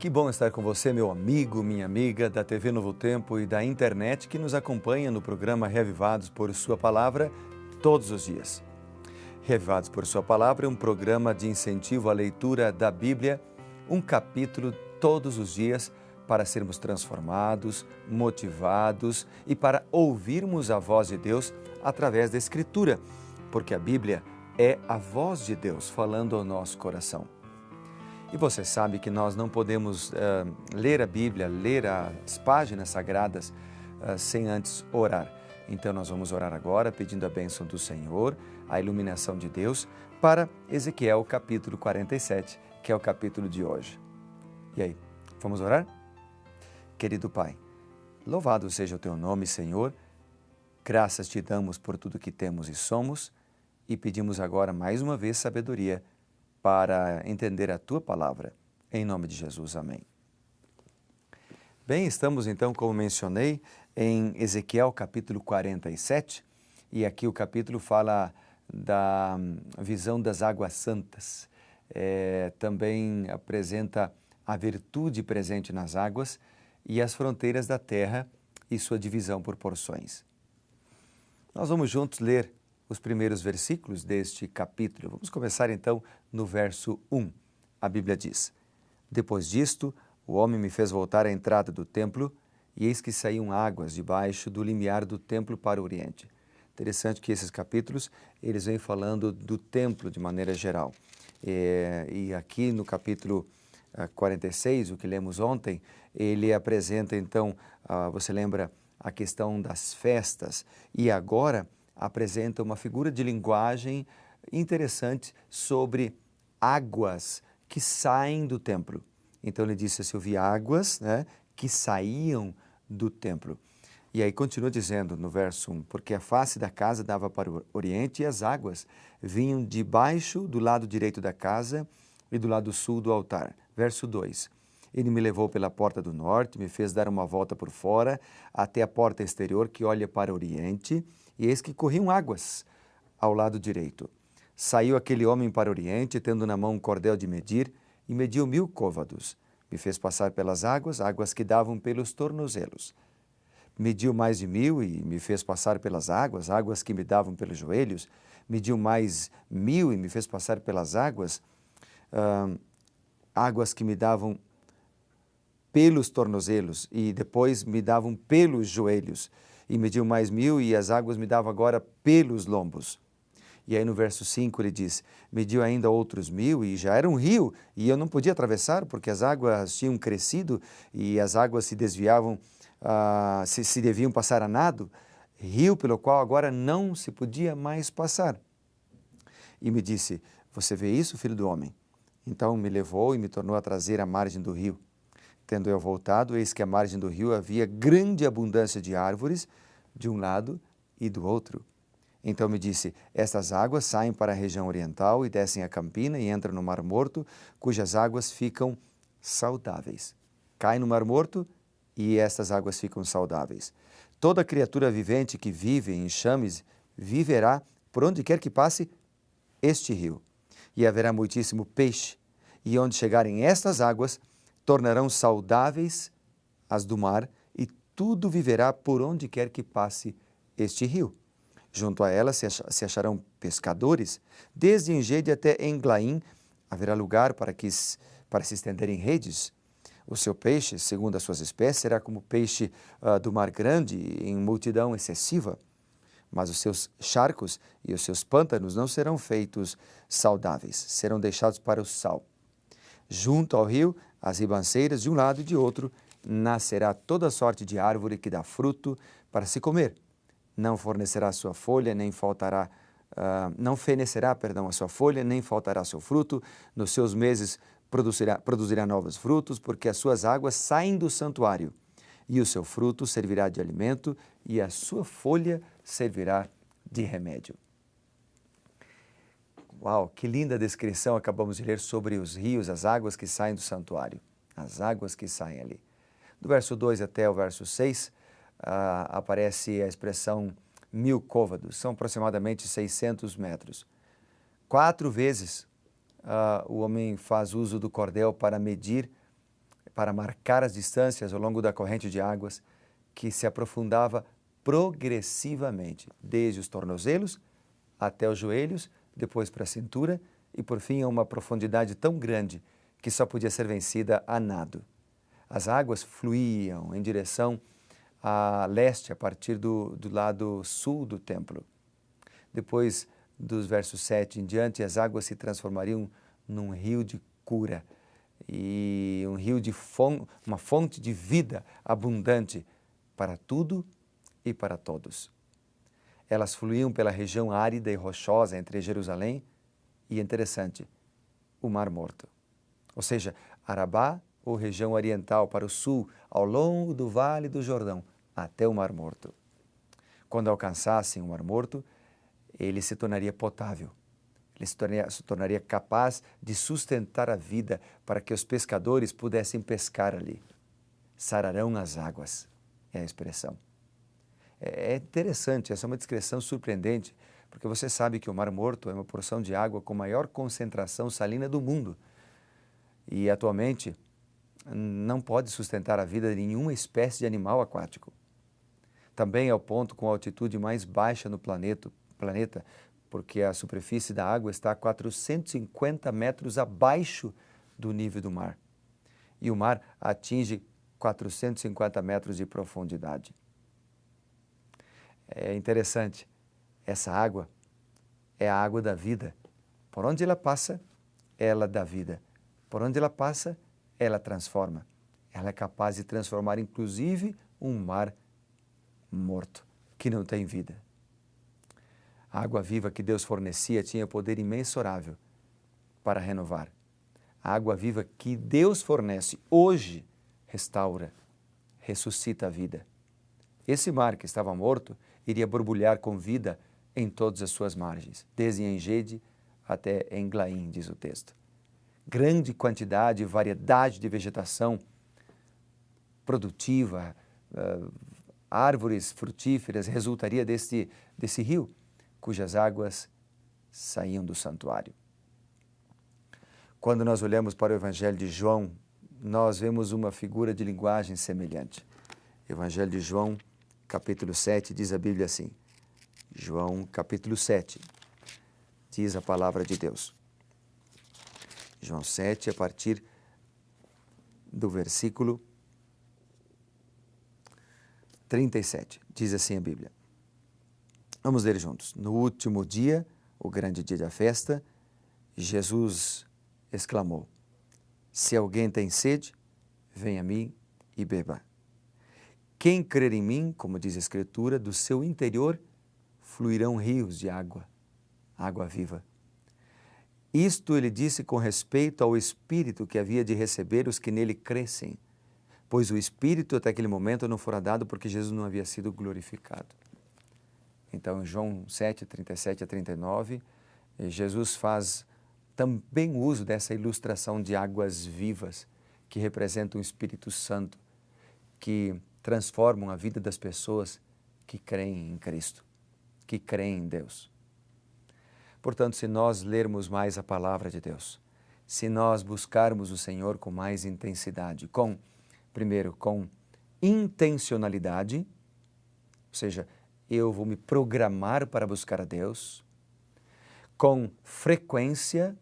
Que bom estar com você, meu amigo, minha amiga da TV Novo Tempo e da internet que nos acompanha no programa Reavivados por Sua Palavra todos os dias. Reavivados por Sua Palavra é um programa de incentivo à leitura da Bíblia, um capítulo todos os dias para sermos transformados, motivados e para ouvirmos a voz de Deus através da Escritura, porque a Bíblia é a voz de Deus falando ao nosso coração. E você sabe que nós não podemos ler a Bíblia, ler as páginas sagradas sem antes orar. Então nós vamos orar agora pedindo a bênção do Senhor, a iluminação de Deus para Ezequiel capítulo 47, que é o capítulo de hoje. E aí, vamos orar? Querido Pai, louvado seja o Teu nome, Senhor. Graças te damos por tudo que temos e somos e pedimos agora mais uma vez sabedoria para entender a Tua Palavra. Em nome de Jesus, amém. Bem, estamos então, como mencionei, em Ezequiel capítulo 47, e aqui o capítulo fala da visão das águas santas. Também apresenta a virtude presente nas águas e as fronteiras da terra e sua divisão por porções. Nós vamos juntos ler os primeiros versículos deste capítulo. Vamos começar então no verso 1. A Bíblia diz: Depois disto, o homem me fez voltar à entrada do templo, e eis que saíam águas debaixo do limiar do templo para o oriente. Interessante que esses capítulos, eles vêm falando do templo de maneira geral. E aqui no capítulo 46, o que lemos ontem, ele apresenta então, você lembra, a questão das festas, e agora apresenta uma figura de linguagem interessante sobre águas que saem do templo. Então ele disse assim, eu vi águas, que saíam do templo. E aí continua dizendo no verso 1, porque a face da casa dava para o oriente e as águas vinham de baixo do lado direito da casa e do lado sul do altar. Verso 2, ele me levou pela porta do norte, me fez dar uma volta por fora até a porta exterior que olha para o oriente, e eis que corriam águas ao lado direito. Saiu aquele homem para o oriente, tendo na mão um cordel de medir, e mediu 1000 côvados. Me fez passar pelas águas, águas que davam pelos tornozelos. Mediu mais de 1000 e me fez passar pelas águas, águas que me davam pelos joelhos. Mediu mais 1000 e me fez passar pelas águas, águas que me davam pelos tornozelos e depois me davam pelos joelhos. E mediu mais 1000 e as águas me davam agora pelos lombos. E aí no verso 5 ele diz, mediu ainda outros 1000 e já era um rio e eu não podia atravessar porque as águas tinham crescido e as águas se desviavam, se deviam passar a nado, rio pelo qual agora não se podia mais passar. E me disse, você vê isso, filho do homem? Então me levou e me tornou a trazer à margem do rio. Tendo eu voltado, eis que à margem do rio havia grande abundância de árvores, de um lado e do outro. Então me disse, estas águas saem para a região oriental e descem a campina e entram no Mar Morto, cujas águas ficam saudáveis. Cai no Mar Morto e estas águas ficam saudáveis. Toda criatura vivente que vive em enxames viverá por onde quer que passe este rio. E haverá muitíssimo peixe, e onde chegarem estas águas, tornarão saudáveis as do mar, e tudo viverá por onde quer que passe este rio. Junto a ela se acharão pescadores, desde Engede até Englaim, haverá lugar para se estenderem redes. O seu peixe, segundo as suas espécies, será como peixe do mar grande, em multidão excessiva. Mas os seus charcos e os seus pântanos não serão feitos saudáveis, serão deixados para o sal. Junto ao rio, as ribanceiras de um lado e de outro, nascerá toda sorte de árvore que dá fruto para se comer. Não fornecerá sua folha, nem faltará, não fenecerá, a sua folha, nem faltará seu fruto. Nos seus meses produzirá novos frutos, porque as suas águas saem do santuário. E o seu fruto servirá de alimento, e a sua folha servirá de remédio. Uau, que linda descrição acabamos de ler sobre os rios, as águas que saem do santuário. As águas que saem ali. Do verso 2 até o verso 6, aparece a expressão 1000 côvados, são aproximadamente 600 metros. 4 vezes o homem faz uso do cordel para medir para marcar as distâncias ao longo da corrente de águas que se aprofundava progressivamente, desde os tornozelos até os joelhos, depois para a cintura e, por fim, a uma profundidade tão grande que só podia ser vencida a nado. As águas fluíam em direção a leste, a partir do lado sul do templo. Depois dos versos 7 em diante, as águas se transformariam num rio de cura e um rio de uma fonte de vida abundante para tudo e para todos. Elas fluíam pela região árida e rochosa entre Jerusalém e, interessante, o Mar Morto. Ou seja, Arabá, ou região oriental para o sul, ao longo do Vale do Jordão, até o Mar Morto. Quando alcançassem o Mar Morto, ele se tornaria potável. Ele se tornaria capaz de sustentar a vida para que os pescadores pudessem pescar ali. Sararão as águas, é a expressão. É interessante, essa é uma descrição surpreendente, porque você sabe que o Mar Morto é uma porção de água com maior concentração salina do mundo. E atualmente não pode sustentar a vida de nenhuma espécie de animal aquático. Também é o ponto com a altitude mais baixa no planeta, porque a superfície da água está a 450 metros abaixo do nível do mar. E o mar atinge 450 metros de profundidade. É interessante, essa água é a água da vida. Por onde ela passa, ela dá vida. Por onde ela passa, ela transforma. Ela é capaz de transformar, inclusive, um mar morto, que não tem vida. A água viva que Deus fornecia tinha poder imensurável para renovar. A água viva que Deus fornece hoje restaura, ressuscita a vida. Esse mar que estava morto iria borbulhar com vida em todas as suas margens, desde Engedi até Englaim, diz o texto. Grande quantidade e variedade de vegetação produtiva, árvores frutíferas resultaria desse rio, cujas águas saíam do santuário. Quando nós olhamos para o Evangelho de João, nós vemos uma figura de linguagem semelhante. Evangelho de João, capítulo 7, diz a Bíblia assim. João, capítulo 7, diz a palavra de Deus. João 7, a partir do versículo 37, diz assim a Bíblia. Vamos ler juntos. No último dia, o grande dia da festa, Jesus exclamou: Se alguém tem sede, venha a mim e beba. Quem crer em mim, como diz a Escritura, do seu interior fluirão rios de água, água viva. Isto ele disse com respeito ao Espírito que havia de receber os que nele crescem, pois o Espírito até aquele momento não fora dado porque Jesus não havia sido glorificado. Então, em João 7, 37 a 39, Jesus faz também uso dessa ilustração de águas vivas que representam o Espírito Santo, que transformam a vida das pessoas que creem em Cristo, que creem em Deus. Portanto, se nós lermos mais a palavra de Deus, se nós buscarmos o Senhor com mais intensidade, primeiro, com intencionalidade, ou seja, eu vou me programar para buscar a Deus, com frequência,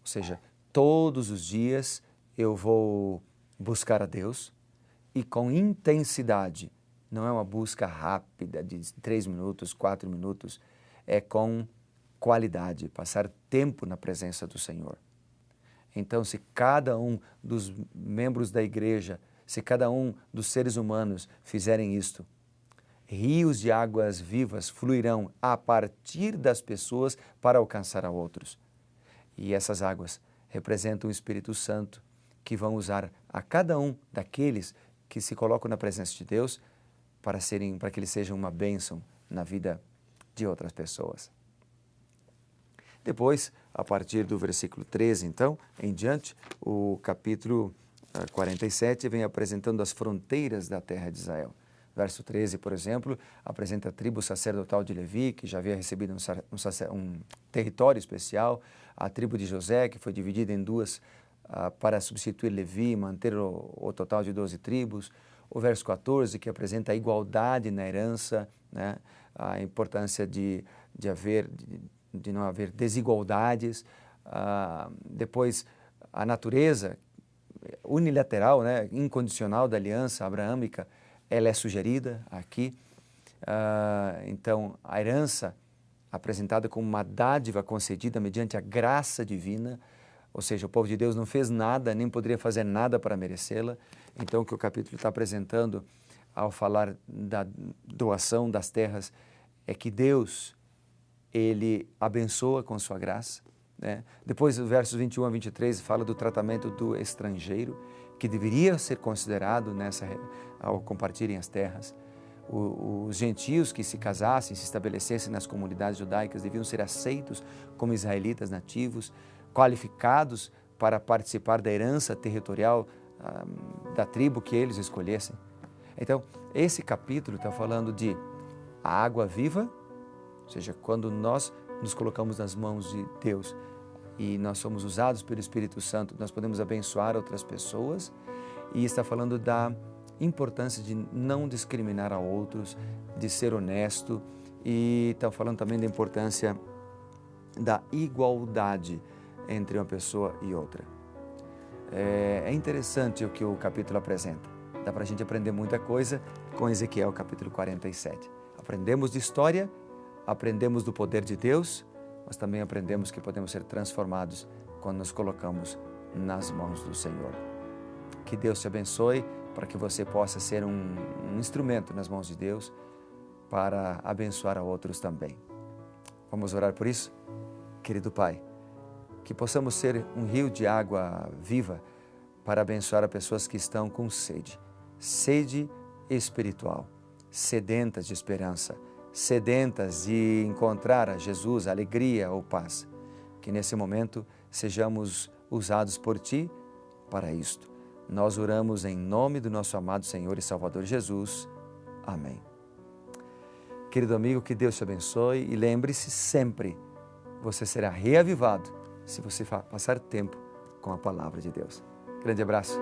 ou seja, todos os dias eu vou buscar a Deus, e com intensidade, não é uma busca rápida de 3 minutos, 4 minutos, é com qualidade, passar tempo na presença do Senhor. Então, se cada um dos membros da igreja, se cada um dos seres humanos fizerem isto, rios de águas vivas fluirão a partir das pessoas para alcançar a outros. E essas águas representam o Espírito Santo, que vão usar a cada um daqueles que se colocam na presença de Deus para que eles sejam uma bênção na vida de outras pessoas. Depois, a partir do versículo 13, então, em diante, o capítulo 47 vem apresentando as fronteiras da terra de Israel. Verso 13, por exemplo, apresenta a tribo sacerdotal de Levi, que já havia recebido um território especial, a tribo de José, que foi dividida em duas para substituir Levi, manter o total de 12 tribos. O verso 14, que apresenta a igualdade na herança, né? A importância de não haver desigualdades. Depois, a natureza unilateral, né? Incondicional da aliança abraâmica, ela é sugerida aqui. Então, a herança apresentada como uma dádiva concedida mediante a graça divina, ou seja, o povo de Deus não fez nada, nem poderia fazer nada para merecê-la. Então, o que o capítulo está apresentando ao falar da doação das terras é que Deus, Ele abençoa com sua graça, né? Depois, os versos 21 a 23, fala do tratamento do estrangeiro, que deveria ser considerado ao compartilhem as terras. Os gentios que se casassem, se estabelecessem nas comunidades judaicas, deviam ser aceitos como israelitas nativos, qualificados para participar da herança territorial da tribo que eles escolhessem. Então, esse capítulo está falando de a água viva, ou seja, quando nós nos colocamos nas mãos de Deus e nós somos usados pelo Espírito Santo, nós podemos abençoar outras pessoas, e está falando da importância de não discriminar a outros, de ser honesto, e está falando também da importância da igualdade entre uma pessoa e outra. É interessante o que o capítulo apresenta. Dá para a gente aprender muita coisa com Ezequiel capítulo 47. Aprendemos de história, aprendemos do poder de Deus, mas também aprendemos que podemos ser transformados quando nos colocamos nas mãos do Senhor. Que Deus te abençoe para que você possa ser um instrumento nas mãos de Deus para abençoar a outros também. Vamos orar por isso? Querido Pai, que possamos ser um rio de água viva para abençoar as pessoas que estão com sede, sede espiritual, sedentas de esperança, sedentas de encontrar a Jesus, alegria ou paz. Que nesse momento sejamos usados por Ti para isto. Nós oramos em nome do nosso amado Senhor e Salvador Jesus. Amém. Querido amigo, que Deus te abençoe e lembre-se sempre, você será reavivado se você passar tempo com a palavra de Deus. Grande abraço.